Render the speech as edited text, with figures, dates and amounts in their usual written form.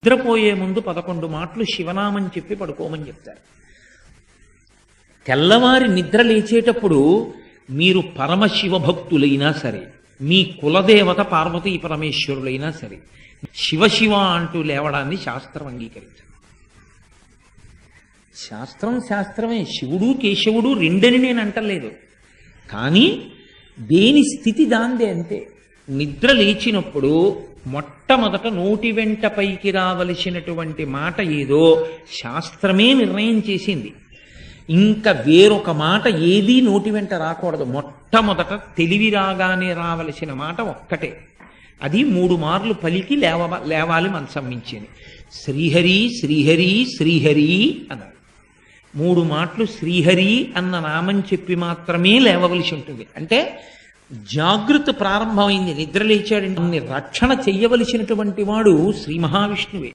నిద్రపోయే ముందు 11 మాటలు శివనామం చెప్పి పడుకోమని చెప్తారు. తెల్లవారి నిద్ర లేచేటప్పుడు మీరు పరమశివ భక్తులైనా సరే, మీ కులదేవత పార్వతీ పరమేశ్వరులైనా సరే, శివ అంటూ లేవడాన్ని శాస్త్రం అంగీకరించదు. శాస్త్రమే. శివుడు కేశవుడు రెండని నేను అంటలేదు, కానీ దేని స్థితి దాందే అంతే. నిద్ర లేచినప్పుడు మొట్టమొదట నోటి వెంట పైకి రావలసినటువంటి మాట ఏదో శాస్త్రమే నిర్ణయం చేసింది. ఇంకా వేరొక మాట ఏదీ నోటి వెంట రాకూడదు. మొట్టమొదట తెలివి రాగానే రావలసిన మాట ఒక్కటే, అది 3 మార్లు పలికి లేవాలి మనసం మించింది. శ్రీహరి శ్రీహరి శ్రీహరి అన్నారు. 3 మాటలు శ్రీహరి అన్న నామం చెప్పి మాత్రమే లేవవలసి ఉంటుంది. అంటే జాగృత ప్రారంభమైంది. నిద్ర లేచాడంటే రక్షణ చెయ్యవలసినటువంటి వాడు శ్రీ మహావిష్ణువే.